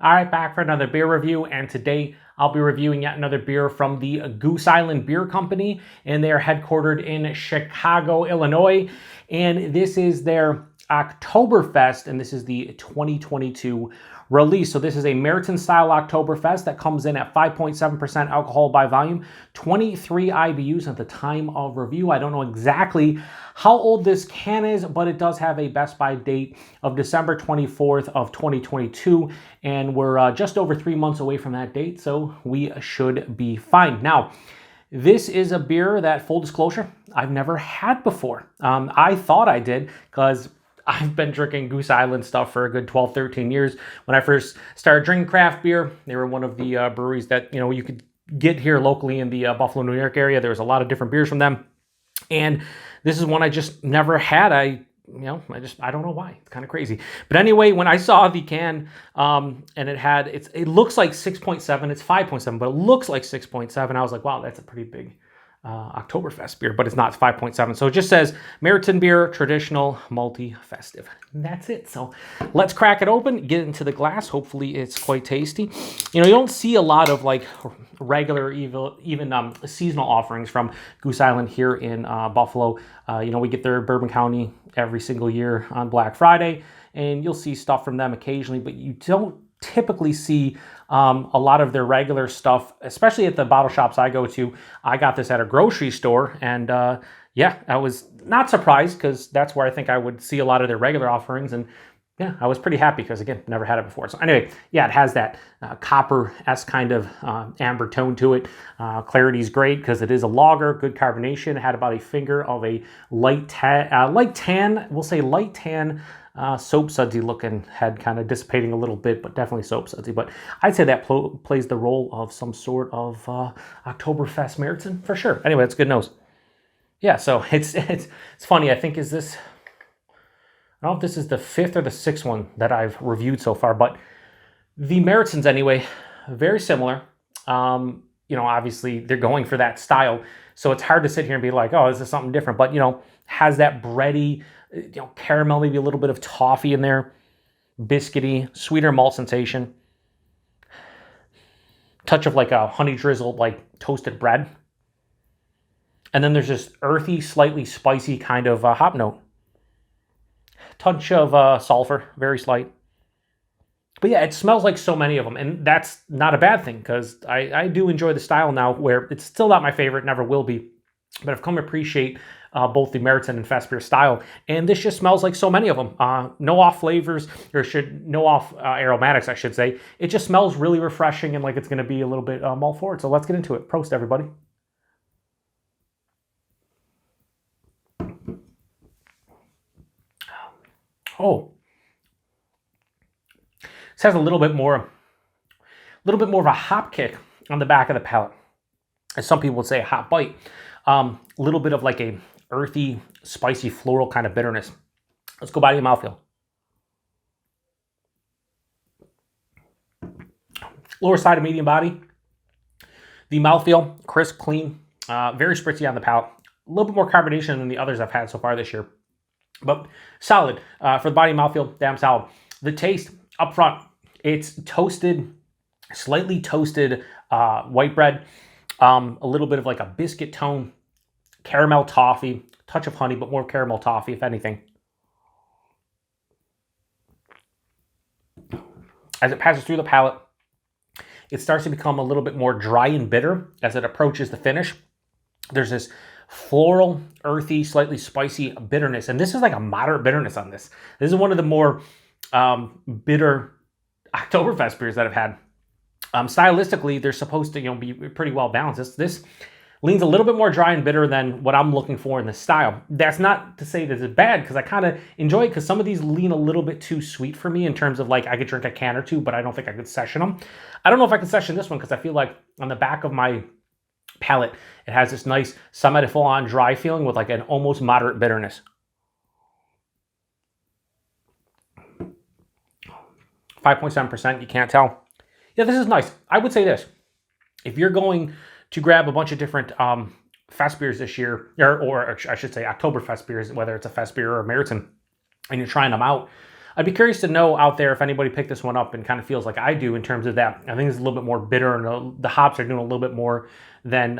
All right, back for another beer review, and today I'll be reviewing yet another beer from the Goose Island Beer Company, and they are headquartered in Chicago, Illinois, and this is their Oktoberfest, and this is the 2022 release. So this is a Märzen-style Oktoberfest that comes in at 5.7% alcohol by volume, 23 IBUs at the time of review. I don't know exactly how old this can is, but it does have a best by date of December 24th of 2022, and we're just over 3 months away from that date, so we should be fine. Now, this is a beer that, full disclosure, I've never had before. I thought I did because I've been drinking Goose Island stuff for a good 12, 13 years. When I first started drinking craft beer, they were one of the breweries that, you could get here locally in the Buffalo, New York area. There was a lot of different beers from them. And this is one I just never had. I don't know why. It's kind of crazy. But anyway, when I saw the can and it looks like 6.7, it's 5.7, but it looks like 6.7. I was like, wow, that's a pretty big Oktoberfest beer, but it's not. It's 5.7. So it just says Märzen beer, traditional, malty, festive. And that's it. So let's crack it open, get it into the glass. Hopefully it's quite tasty. You don't see a lot of like regular, even seasonal offerings from Goose Island here in Buffalo. We get their Bourbon County every single year on Black Friday, and you'll see stuff from them occasionally, but you don't typically see a lot of their regular stuff, especially at the bottle shops I go to. I got this at a grocery store, and yeah, I was not surprised because that's where I think I would see a lot of their regular offerings, and yeah, I was pretty happy because, again, never had it before. So anyway, yeah, it has that copper-esque kind of amber tone to it. Clarity is great because it is a lager, good carbonation. It had about a finger of a light tan, we'll say light tan, soap sudsy looking head, kind of dissipating a little bit, but definitely soap sudsy. But I'd say that plays the role of some sort of Oktoberfest Märzen for sure. Anyway, it's good nose. Yeah, so it's funny. I think I don't know if this is the 5th or the 6th one that I've reviewed so far, but the Märzens anyway, very similar. Obviously they're going for that style, so it's hard to sit here and be like, oh, this is something different, but has that bready, caramel, maybe a little bit of toffee in there, biscuity, sweeter malt sensation, touch of like a honey drizzled like toasted bread, and then there's this earthy, slightly spicy kind of hop note. Touch of sulfur, very slight. But yeah, it smells like so many of them, and that's not a bad thing because I do enjoy the style now, where it's still not my favorite, never will be, but I've come to appreciate both the Märzen and Fest beer style, and this just smells like so many of them. No off flavors, no off aromatics, I should say. It just smells really refreshing and like it's going to be a little bit malt forward. So let's get into it. Prost, everybody. Oh, this has a little bit more of a hop kick on the back of the palate. As some people would say, a hop bite. A little bit of like a earthy, spicy, floral kind of bitterness. Let's go by the mouthfeel. Lower side of medium body. The mouthfeel, crisp, clean, very spritzy on the palate. A little bit more carbonation than the others I've had so far this year. But solid. For the body mouthfeel, damn solid. The taste up front, it's toasted, slightly toasted white bread, a little bit of like a biscuit tone, caramel toffee, touch of honey, but more caramel toffee, if anything. As it passes through the palate, it starts to become a little bit more dry and bitter as it approaches the finish. There's this floral, earthy, slightly spicy bitterness, and this is like a moderate bitterness on this. This is one of the more bitter Oktoberfest beers that I've had. Stylistically, they're supposed to be pretty well balanced. This leans a little bit more dry and bitter than what I'm looking for in this style. That's not to say that it's bad, because I kind of enjoy it, because some of these lean a little bit too sweet for me in terms of like I could drink a can or two, but I don't think I could session them. I don't know if I can session this one because I feel like on the back of my palate, it has this nice semi full-on dry feeling with like an almost moderate bitterness. 5.7%, you can't tell. Yeah, this is nice. I would say this. If you're going to grab a bunch of different fest beers this year, or I should say Oktoberfest beers, whether it's a fest beer or a Märzen, and you're trying them out, I'd be curious to know out there if anybody picked this one up and kind of feels like I do in terms of that. I think it's a little bit more bitter, and the hops are doing a little bit more than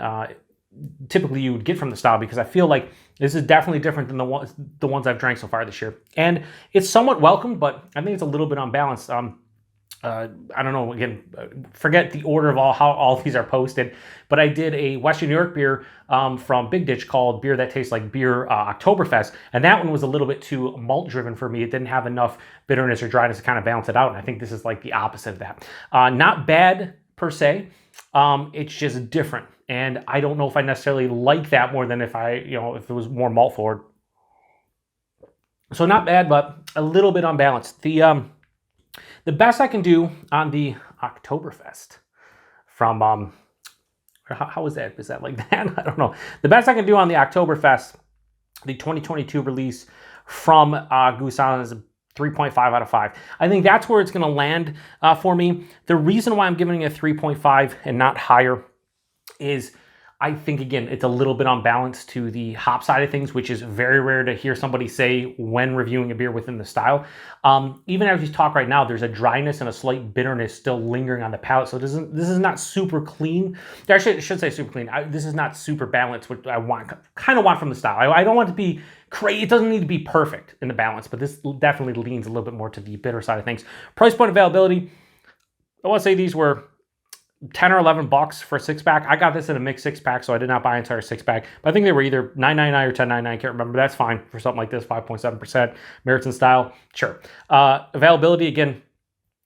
typically you would get from the style, because I feel like this is definitely different than the ones I've drank so far this year. And it's somewhat welcome, but I think it's a little bit unbalanced. I don't know, again, forget the order of how all these are posted, but I did a Western New York beer from Big Ditch called Beer That Tastes Like Beer Oktoberfest, and that one was a little bit too malt driven for me. It didn't have enough bitterness or dryness to kind of balance it out, and I think this is like the opposite of that. Not bad per se, it's just different, and I don't know if I necessarily like that more than if if it was more malt forward. So not bad, but a little bit unbalanced. The best I can do on the Oktoberfest from, how is that? Is that like that? I don't know. The best I can do on the Oktoberfest, the 2022 release from Goose Island, is a 3.5 out of 5. I think that's where it's going to land for me. The reason why I'm giving it a 3.5 and not higher is I think, again, it's a little bit unbalanced to the hop side of things, which is very rare to hear somebody say when reviewing a beer within the style. Even as we talk right now, there's a dryness and a slight bitterness still lingering on the palate. So this is not super clean. Actually, I should say super clean. This is not super balanced, which I kind of want from the style. I don't want it to be crazy. It doesn't need to be perfect in the balance, but this definitely leans a little bit more to the bitter side of things. Price point availability, I want to say these were 10 or 11 bucks for a 6-pack. I got this in a mixed 6-pack, so I did not buy an entire 6-pack. But I think they were either $9.99 or $10.99. I can't remember. That's fine for something like this, 5.7%. Märzen-style, sure. Availability, again,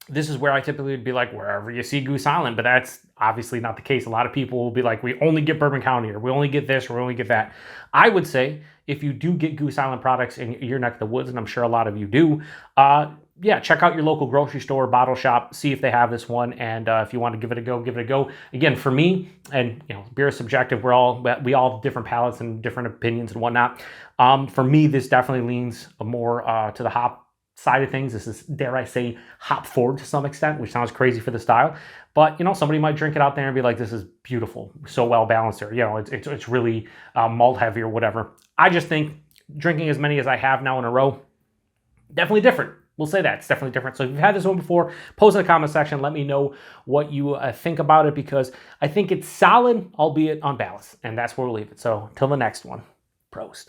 this is where I typically would be like, wherever you see Goose Island, but that's obviously not the case. A lot of people will be like, we only get Bourbon County, or we only get this, or we only get that. I would say if you do get Goose Island products in your neck of the woods, and I'm sure a lot of you do, yeah, check out your local grocery store, bottle shop, see if they have this one, and if you want to give it a go, give it a go. Again, for me, and beer is subjective. We all have different palates and different opinions and whatnot. For me, this definitely leans more to the hop side of things. This is, dare I say, hop forward to some extent, which sounds crazy for the style. But somebody might drink it out there and be like, "This is beautiful, so well balanced," or it's really malt heavy or whatever. I just think drinking as many as I have now in a row, definitely different. We'll say that. It's definitely different. So if you've had this one before, post in the comment section. Let me know what you think about it, because I think it's solid, albeit unbalanced. And that's where we'll leave it. So till the next one, Prost.